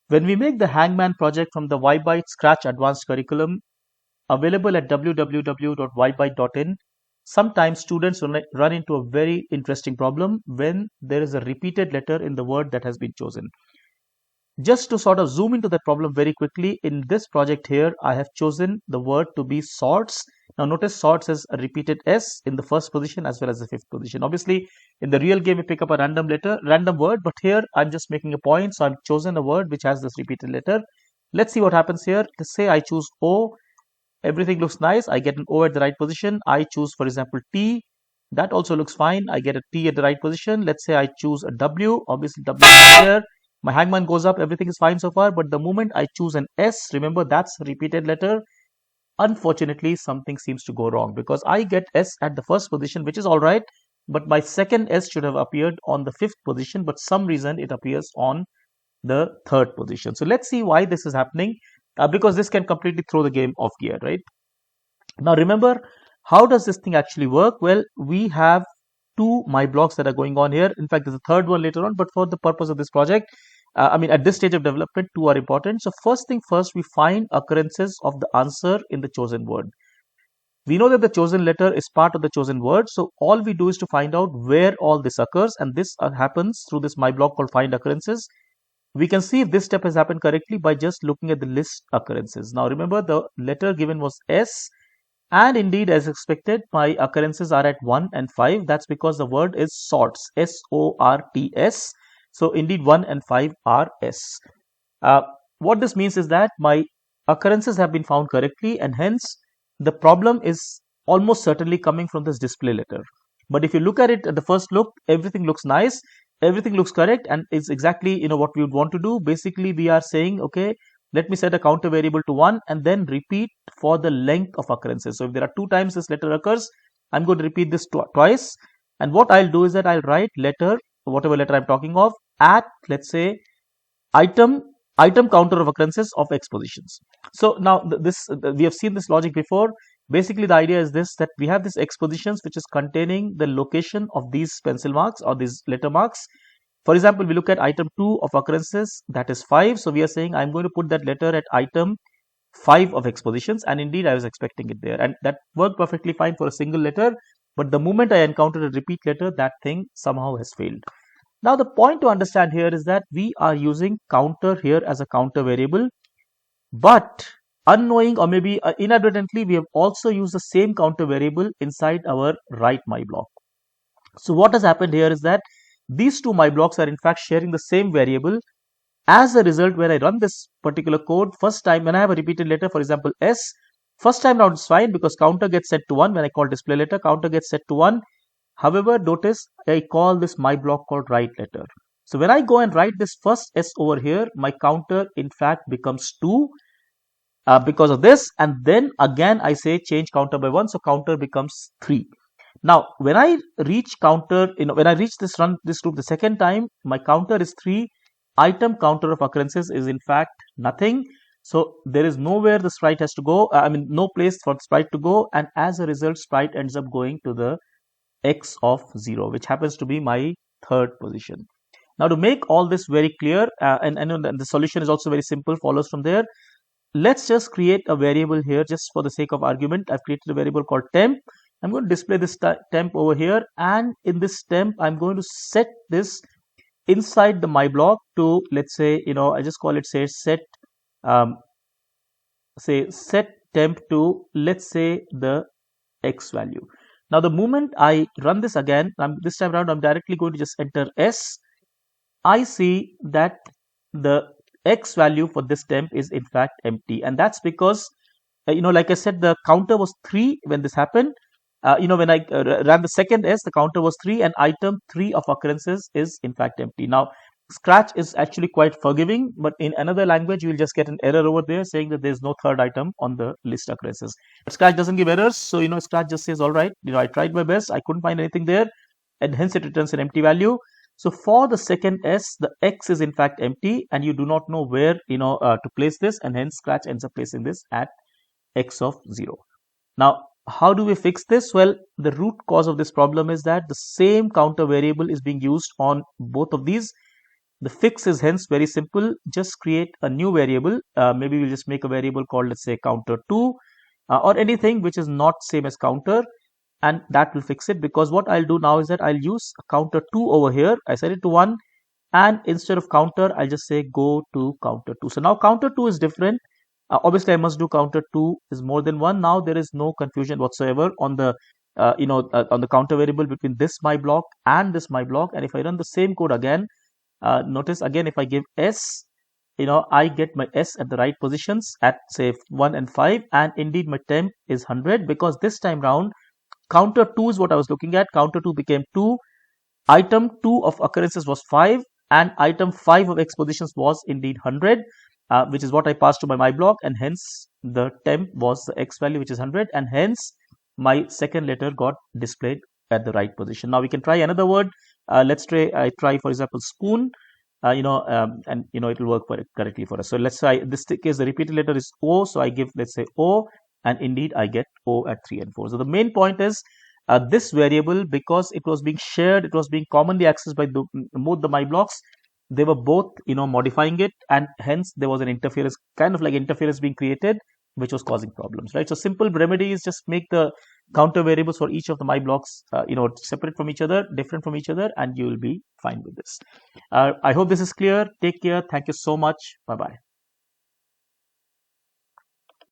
When we make the Hangman project from the YByte Scratch Advanced Curriculum available at www.ybyte.in, sometimes students run into a very interesting problem when there is a repeated letter in the word that has been chosen. Just to sort of zoom into that problem very quickly, in this project here, I have chosen the word to be sorts. Now notice sorts is a repeated S in the first position as well as the fifth position. Obviously, in the real game, we pick up a random word, but here I'm just making a point. So I've chosen a word which has this repeated letter. Let's see what happens here. To say I choose O, everything looks nice. I get an O at the right position. I choose, for example, T. That also looks fine. I get a T at the right position. Let's say I choose a W. Obviously, W is here. My hangman goes up, everything is fine so far, but the moment I choose an S, remember that's a repeated letter, unfortunately something seems to go wrong because I get S at the first position, which is alright, but my second S should have appeared on the fifth position, but some reason it appears on the third position. So let's see why this is happening, because this can completely throw the game off gear, right? Now remember, how does this thing actually work? Well, we have two MyBlocks that are going on here. In fact, there's a third one later on, but for the purpose of this project, at this stage of development, two are important. So first thing first, we find occurrences of the answer in the chosen word. We know that the chosen letter is part of the chosen word. So all we do is to find out where all this occurs. And this happens through this MyBlock called find occurrences. We can see if this step has happened correctly by just looking at the list occurrences. Now remember, the letter given was S. And indeed, as expected, my occurrences are at 1 and 5. That's because the word is sorts, S-O-R-T-S. So indeed 1 and 5 are S. What this means is that my occurrences have been found correctly, and hence the problem is almost certainly coming from this display letter. But if you look at it at the first look, everything looks nice, everything looks correct, and it's exactly what we would want to do. Basically, we are saying, okay, let me set a counter variable to 1 and then repeat for the length of occurrences. So if there are 2 times this letter occurs, I'm going to repeat this twice. And what I'll do is that I'll write letter, whatever letter I'm talking of, at, let's say, item counter of occurrences of X positions. So now we have seen this logic before. Basically, the idea is this, that we have this X positions which is containing the location of these pencil marks or these letter marks. For example, we look at item 2 of occurrences, that is 5. So we are saying I'm going to put that letter at item 5 of X positions, and indeed I was expecting it there, and that worked perfectly fine for a single letter. But the moment I encountered a repeat letter, that thing somehow has failed. Now the point to understand here is that we are using counter here as a counter variable, but unknowing or maybe inadvertently, we have also used the same counter variable inside our write MyBlock. So what has happened here is that these two MyBlocks are in fact sharing the same variable. As a result, when I run this particular code, first time when I have a repeated letter, for example S, first time round is fine because counter gets set to 1. When I call display letter, counter gets set to 1. However, notice I call this MyBlock called write letter. So when I go and write this first S over here, my counter in fact becomes 2 because of this, and then again I say change counter by 1, so counter becomes 3. Now when I reach counter, when I reach this loop the second time, my counter is 3. Item counter of occurrences is in fact nothing. So there is nowhere the sprite has to go, no place for the sprite to go, and as a result sprite ends up going to the X of 0, which happens to be my third position. Now to make all this very clear, and the solution is also very simple, follows from there. Let's just create a variable here just for the sake of argument. I've created a variable called temp. I'm going to display this temp over here, and in this temp I'm going to set this inside the MyBlock to, let's say, I just call it set temp to, let's say, the X value. Now the moment I run this again, this time around I'm directly going to just enter S. I see that the X value for this temp is in fact empty, and that's because like I said, the counter was 3 when this happened. When I ran the second S, the counter was 3, and item 3 of occurrences is in fact empty. Now Scratch is actually quite forgiving, but in another language you will just get an error over there saying that there is no third item on the list occurrences. But Scratch doesn't give errors, so Scratch just says, all right, I tried my best, I couldn't find anything there, and hence it returns an empty value. So for the second S, the X is in fact empty, and you do not know where to place this, and hence Scratch ends up placing this at X of 0. Now how do we fix this? Well, the root cause of this problem is that the same counter variable is being used on both of these. The fix is hence very simple. Just create a new variable. Maybe we'll just make a variable called, let's say, counter2, or anything which is not same as counter, and that will fix it. Because what I'll do now is that I'll use counter2 over here. I set it to 1, and instead of counter, I'll just say go to counter2. So now counter2 is different. Obviously, I must do counter2 is more than 1. Now there is no confusion whatsoever on the on the counter variable between this my block and this my block. And if I run the same code again, notice again, if I give s, I get my s at the right positions at say 1 and 5, and indeed my temp is 100, because this time round counter 2 is what I was looking at. Counter 2 became 2, item 2 of occurrences was 5, and item 5 of x positions was indeed 100, which is what I passed to my block, and hence the temp was the x value, which is 100, and hence my second letter got displayed at the right position. Now we can try another word. Let's try, for example, spoon, and it will work correctly for us. So let's try, this case the repeated letter is O, so I give, let's say, O, and indeed I get O at 3 and 4. So the main point is, this variable, because it was being shared, it was being commonly accessed by both the my blocks, they were both modifying it, and hence there was an interference, kind of like interference being created, which was causing problems, right? So simple remedy is just make the counter variables for each of the my blocks separate from each other, different from each other, and you will be fine with this. I hope this is clear. Take care. Thank you so much. Bye bye.